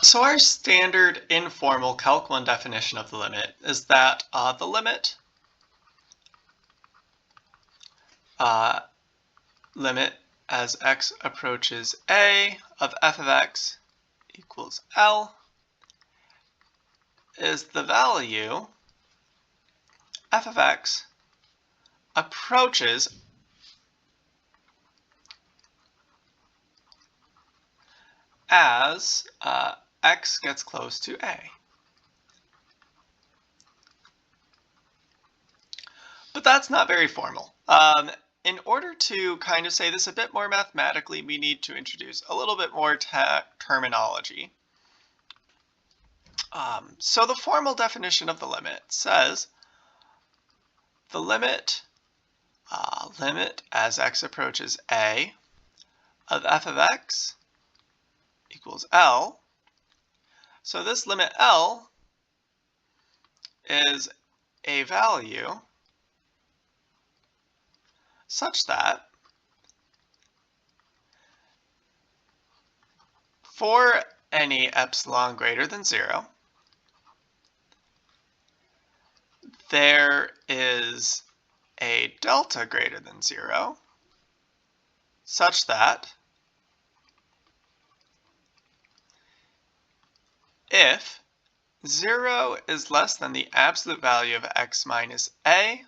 So our standard informal Calc 1 definition of the limit is that the limit as x approaches a of f of x equals L is the value f of x approaches as x gets close to a. But that's not very formal. In order to kind of say this a bit more mathematically, we need to introduce a little bit more terminology. So the formal definition of the limit says the limit as x approaches a of f of x equals L. So this limit L is a value such that for any epsilon greater than 0, there is a delta greater than 0 such that if 0 is less than the absolute value of x minus a,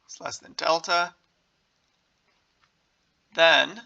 it's less than delta, then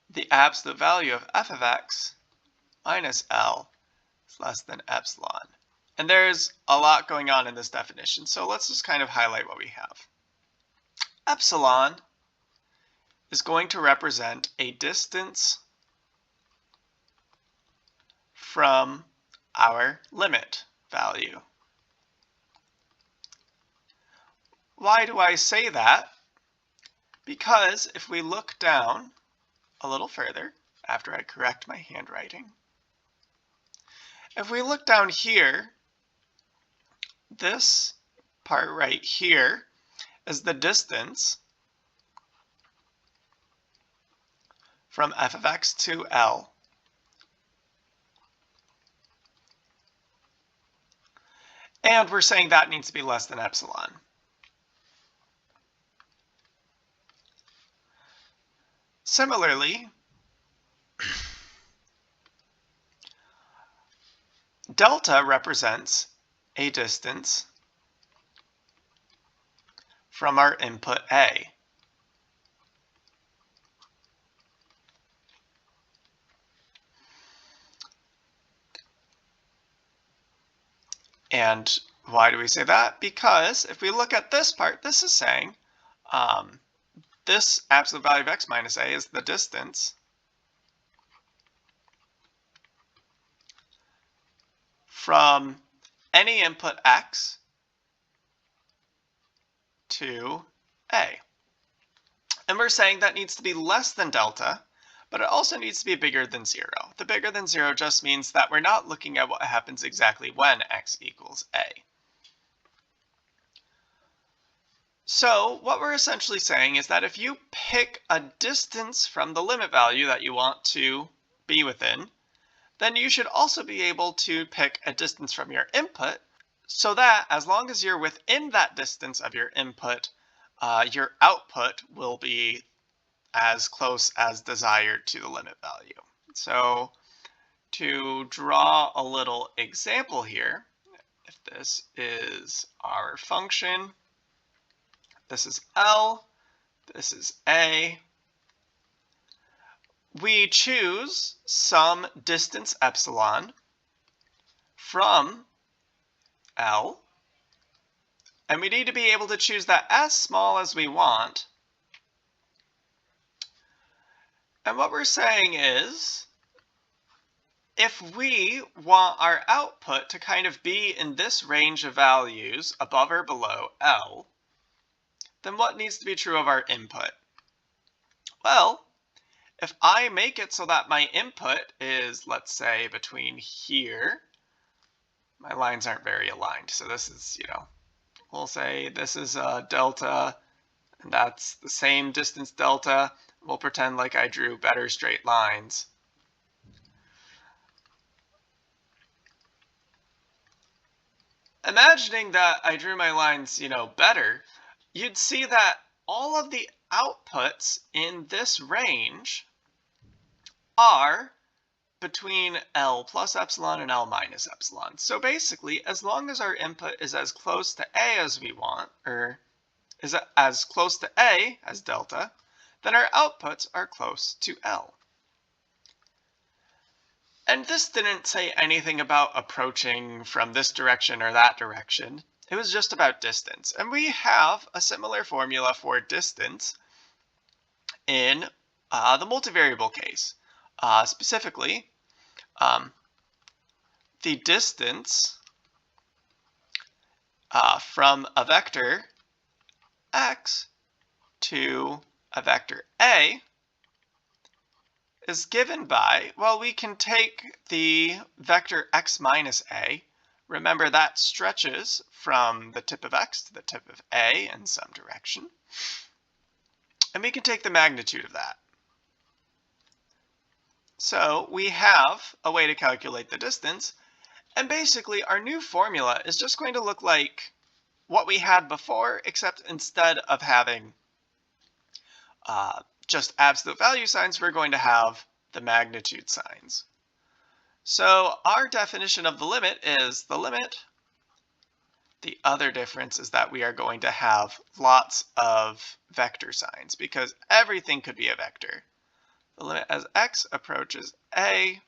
the absolute value of f of x minus L is less than epsilon. And there's a lot going on in this definition, so let's just kind of highlight what we have. Epsilon is going to represent a distance from our limit value. Why do I say that? Because if we look down a little further, after I correct my handwriting, if we look down here, this part right here is the distance from f of x to L. And we're saying that needs to be less than epsilon. Similarly, delta represents a distance from our input A. And why do we say that? Because if we look at this part, this is saying this absolute value of x minus a is the distance from any input x to a. And we're saying that needs to be less than delta, but it also needs to be bigger than 0. The bigger than 0 just means that we're not looking at what happens exactly when x equals a. So what we're essentially saying is that if you pick a distance from the limit value that you want to be within, then you should also be able to pick a distance from your input so that as long as you're within that distance of your input, your output will be as close as desired to the limit value. So to draw a little example here, if this is our function, this is L, this is A, we choose some distance epsilon from L, and we need to be able to choose that as small as we want. And what we're saying is, if we want our output to kind of be in this range of values above or below L, then what needs to be true of our input? Well, if I make it so that my input is, let's say, between here, my lines aren't very aligned, so this is, we'll say this is delta, and that's the same distance delta. We'll pretend like I drew better straight lines. imagining that I drew my lines, better, you'd see that all of the outputs in this range are between L plus epsilon and L minus epsilon. So basically, as long as our input is as close to A as we want, or is as close to A as delta, then our outputs are close to L. And this didn't say anything about approaching from this direction or that direction. It was just about distance. And we have a similar formula for distance in the multivariable case. Specifically, the distance from a vector x to a vector a is given by, well, we can take the vector x minus a. Remember, that stretches from the tip of x to the tip of a in some direction. And we can take the magnitude of that. So we have a way to calculate the distance. And basically, our new formula is just going to look like what we had before, except instead of having just absolute value signs, we're going to have the magnitude signs. So our definition of the limit is the limit. The other difference is that we are going to have lots of vector signs because everything could be a vector. The limit as x approaches a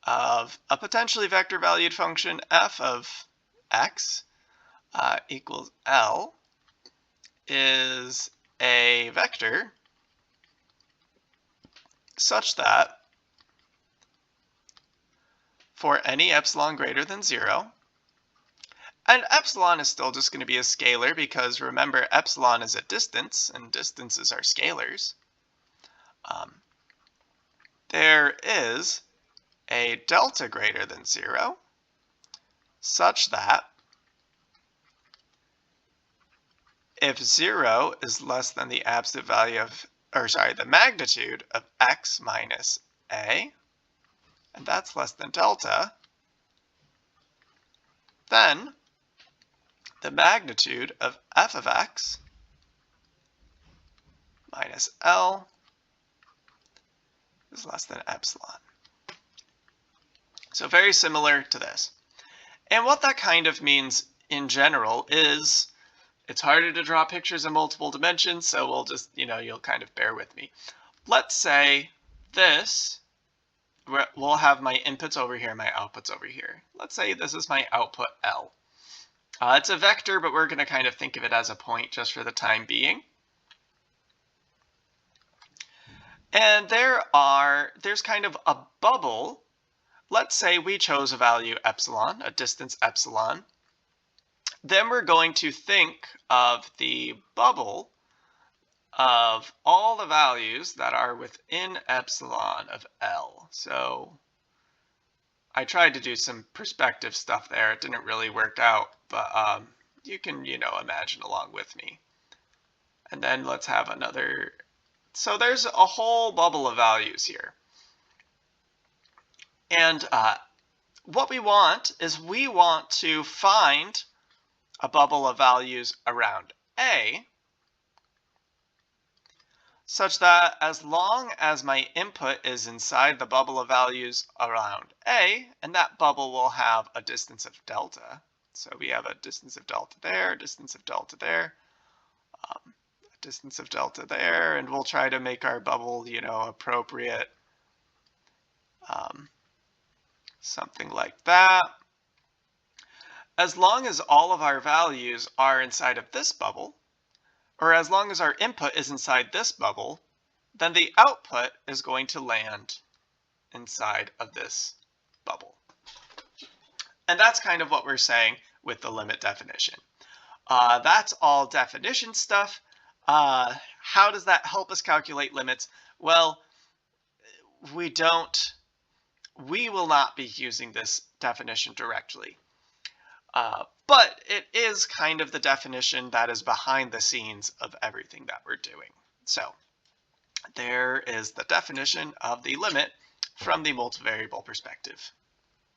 of a potentially vector valued function f of x equals L is a vector such that for any epsilon greater than 0, and epsilon is still just going to be a scalar because remember epsilon is a distance and distances are scalars, there is a delta greater than 0 such that if 0 is less than the absolute value of, the magnitude of x minus a, and that's less than delta, then the magnitude of f of x minus L is less than epsilon. So very similar to this. And what that kind of means in general is it's harder to draw pictures in multiple dimensions, so we'll just, you'll kind of bear with me. Let's say this, we'll have my inputs over here, my outputs over here. Let's say this is my output L. It's a vector, but we're going to kind of think of it as a point just for the time being. And there's kind of a bubble. Let's say we chose a value epsilon, a distance epsilon. Then we're going to think of the bubble of all the values that are within epsilon of L. So I tried to do some perspective stuff there. It didn't really work out, but you can, imagine along with me. And then let's have another. So there's a whole bubble of values here. And what we want is we want to find a bubble of values around A such that as long as my input is inside the bubble of values around A, and that bubble will have a distance of delta. So we have a distance of delta there, a distance of delta there, a distance of delta there, and we'll try to make our bubble, appropriate. Something like that. As long as all of our values are inside of this bubble, or as long as our input is inside this bubble, then the output is going to land inside of this bubble. And that's kind of what we're saying with the limit definition. That's all definition stuff. How does that help us calculate limits? Well, we will not be using this definition directly. But it is kind of the definition that is behind the scenes of everything that we're doing. So there is the definition of the limit from the multivariable perspective.